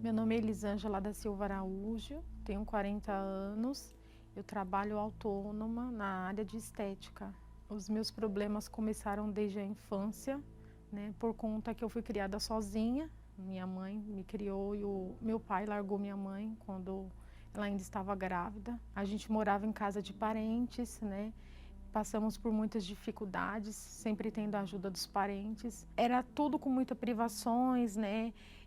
Meu nome é Elisângela da Silva Araújo, tenho 40 anos, eu trabalho autônoma na área de estética. Os meus problemas começaram desde a infância, por conta que eu fui criada sozinha. Minha mãe me criou e o meu pai largou minha mãe quando ela ainda estava grávida. A gente morava em casa de parentes, Passamos por muitas dificuldades, sempre tendo a ajuda dos parentes. Era tudo com muitas privações,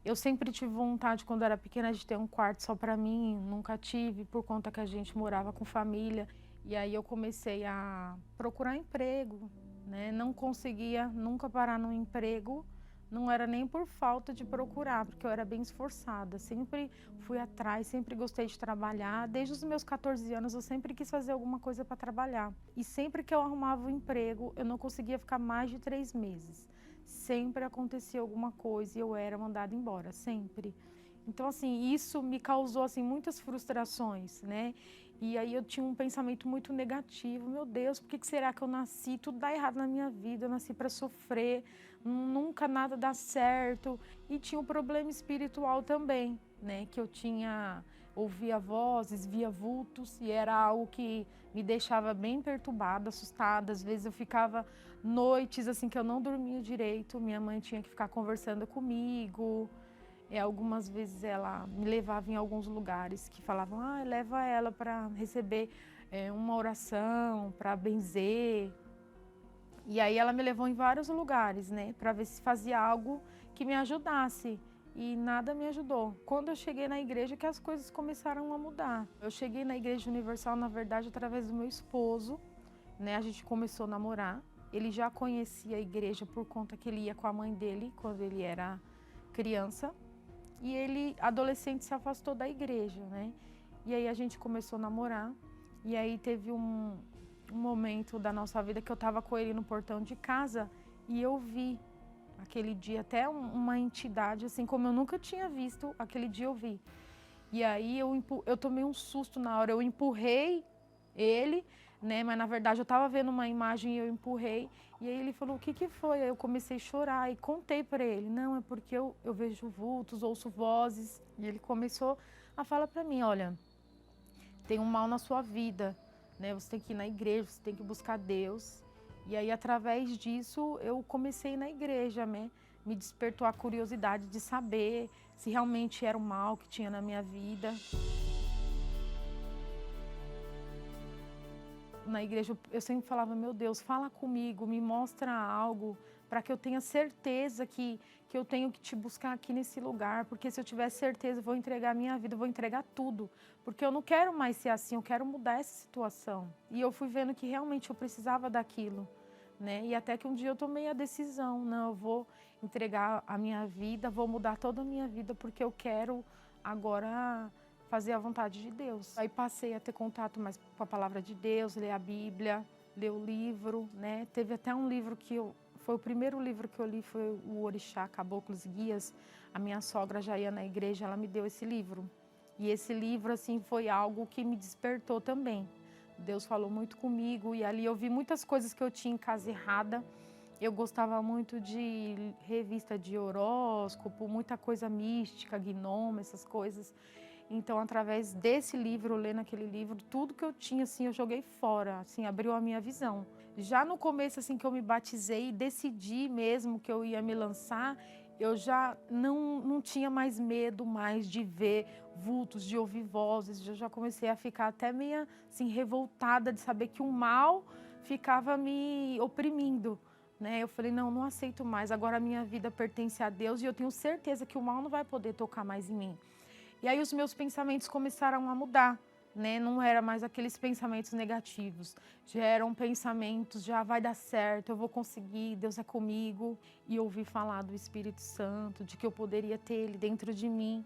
Eu sempre tive vontade, quando era pequena, de ter um quarto só para mim. Nunca tive, por conta que a gente morava com família. E aí eu comecei a procurar emprego, Não conseguia nunca parar no emprego. Não era nem por falta de procurar, porque eu era bem esforçada. Sempre fui atrás, sempre gostei de trabalhar. Desde os meus 14 anos eu sempre quis fazer alguma coisa para trabalhar. E sempre que eu arrumava um emprego, eu não conseguia ficar mais de 3 meses. Sempre acontecia alguma coisa e eu era mandada embora, sempre. Então, assim, isso me causou, assim, muitas frustrações, E aí eu tinha um pensamento muito negativo. Meu Deus, por que será que eu nasci? Tudo dá errado na minha vida, eu nasci para sofrer, nunca nada dá certo. E tinha um problema espiritual também, Que eu ouvia vozes, via vultos, e era algo que me deixava bem perturbada, assustada. Às vezes eu ficava noites, assim, que eu não dormia direito, minha mãe tinha que ficar conversando comigo. Algumas vezes ela me levava em alguns lugares que falavam, leva ela para receber uma oração, para benzer. E aí ela me levou em vários lugares, para ver se fazia algo que me ajudasse. E nada me ajudou. Quando eu cheguei na igreja, que as coisas começaram a mudar. Eu cheguei na Igreja Universal, na verdade, através do meu esposo, A gente começou a namorar. Ele já conhecia a igreja por conta que ele ia com a mãe dele quando ele era criança. E ele, adolescente, se afastou da igreja, E aí a gente começou a namorar. E aí teve um momento da nossa vida que eu estava com ele no portão de casa e eu vi aquele dia até uma entidade, assim como eu nunca tinha visto, aquele dia eu vi. E aí eu tomei um susto na hora, eu empurrei ele, Mas na verdade eu estava vendo uma imagem e eu empurrei. E aí ele falou, o que que foi? Aí eu comecei a chorar e contei para ele. Não, é porque eu vejo vultos, ouço vozes. E ele começou a falar para mim, olha, tem um mal na sua vida, Você tem que ir na igreja, você tem que buscar Deus. E aí através disso eu comecei na igreja, Me despertou a curiosidade de saber se realmente era o mal que tinha na minha vida. Na igreja eu sempre falava, meu Deus, fala comigo, me mostra algo para que eu tenha certeza que eu tenho que te buscar aqui nesse lugar, porque se eu tiver certeza eu vou entregar a minha vida, eu vou entregar tudo, porque eu não quero mais ser assim, eu quero mudar essa situação. E eu fui vendo que realmente eu precisava daquilo, E até que um dia eu tomei a decisão, não, eu vou entregar a minha vida, vou mudar toda a minha vida, porque eu quero agora fazer a vontade de Deus. Aí passei a ter contato mais com a palavra de Deus, ler a Bíblia, ler o livro, Teve até um livro foi o primeiro livro que eu li, foi o Orixá, Caboclos e Guias. A minha sogra já ia na igreja, ela me deu esse livro. E esse livro, assim, foi algo que me despertou também. Deus falou muito comigo e ali eu vi muitas coisas que eu tinha em casa errada. Eu gostava muito de revista de horóscopo, muita coisa mística, gnome, essas coisas. Então, através desse livro, lendo aquele livro, tudo que eu tinha, assim, eu joguei fora, assim, abriu a minha visão. Já no começo, assim, que eu me batizei e decidi mesmo que eu ia me lançar, eu já não tinha mais medo mais de ver vultos, de ouvir vozes. Eu já comecei a ficar até meio, assim, revoltada de saber que o mal ficava me oprimindo. Eu falei, não aceito mais, agora a minha vida pertence a Deus e eu tenho certeza que o mal não vai poder tocar mais em mim. E aí os meus pensamentos começaram a mudar, Não eram mais aqueles pensamentos negativos, já eram pensamentos, já vai dar certo, eu vou conseguir, Deus é comigo. E ouvi falar do Espírito Santo, de que eu poderia ter Ele dentro de mim.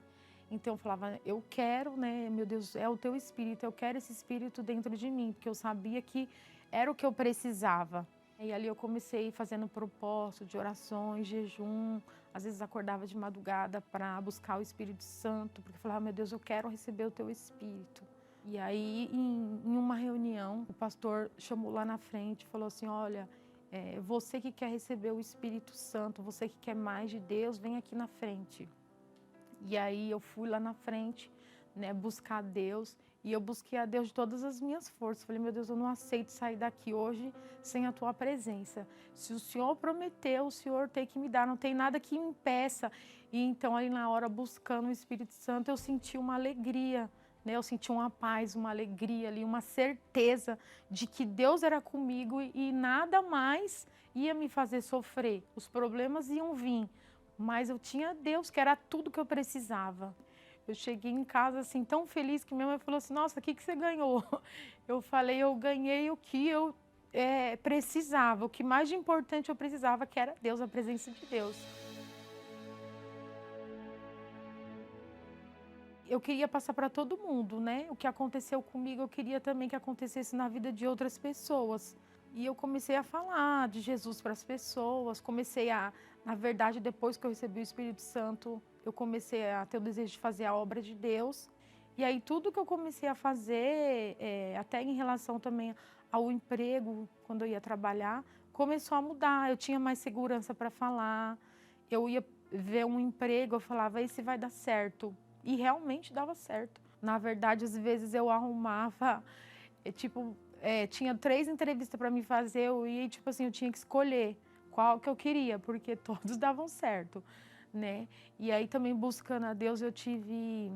Então eu falava, eu quero, meu Deus, é o Teu Espírito, eu quero esse Espírito dentro de mim, porque eu sabia que era o que eu precisava. E ali eu comecei fazendo propósito de orações, jejum, às vezes acordava de madrugada para buscar o Espírito Santo, porque eu falava, meu Deus, eu quero receber o Teu Espírito. E aí, em uma reunião, o pastor chamou lá na frente e falou assim, olha, você que quer receber o Espírito Santo, você que quer mais de Deus, vem aqui na frente. E aí eu fui lá na frente, né, buscar Deus, e eu busquei a Deus de todas as minhas forças. Falei, meu Deus, eu não aceito sair daqui hoje sem a tua presença. Se o Senhor prometeu, o Senhor tem que me dar, não tem nada que me impeça. E então, ali na hora, buscando o Espírito Santo, eu senti uma alegria, né? Eu senti uma paz, uma alegria ali, uma certeza de que Deus era comigo e nada mais ia me fazer sofrer. Os problemas iam vir, mas eu tinha Deus, que era tudo que eu precisava. Eu cheguei em casa assim tão feliz que minha mãe falou assim, nossa, o que você ganhou? Eu falei, eu ganhei o que eu precisava, o que mais de importante eu precisava, que era Deus, a presença de Deus. Eu queria passar para todo mundo, né? O que aconteceu comigo, eu queria também que acontecesse na vida de outras pessoas. E eu comecei a falar de Jesus para as pessoas, na verdade, depois que eu recebi o Espírito Santo, eu comecei a ter o desejo de fazer a obra de Deus. E aí tudo que eu comecei a fazer, até em relação também ao emprego, quando eu ia trabalhar, começou a mudar. Eu tinha mais segurança para falar, eu ia ver um emprego, eu falava, esse vai dar certo. E realmente dava certo. Na verdade, às vezes eu arrumava, tinha 3 entrevistas para me fazer, eu ia, tipo assim, eu tinha que escolher qual que eu queria, porque todos davam certo, né? E aí também buscando a Deus, eu tive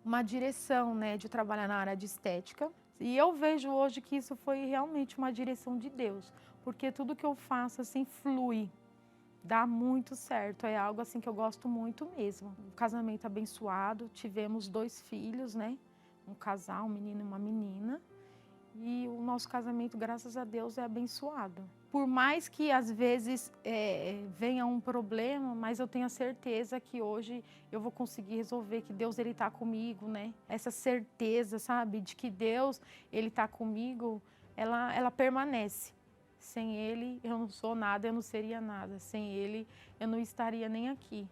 uma direção, né, de trabalhar na área de estética. E eu vejo hoje que isso foi realmente uma direção de Deus, porque tudo que eu faço, assim, flui. Dá muito certo, é algo assim que eu gosto muito mesmo. Um casamento abençoado, tivemos 2 filhos, né? Um casal, um menino e uma menina. E o nosso casamento, graças a Deus, é abençoado. Por mais que às vezes venha um problema, mas eu tenho a certeza que hoje eu vou conseguir resolver, que Deus ele está comigo, né? Essa certeza, sabe, de que Deus ele está comigo, ela permanece. Sem Ele, eu não sou nada, eu não seria nada. Sem Ele, eu não estaria nem aqui.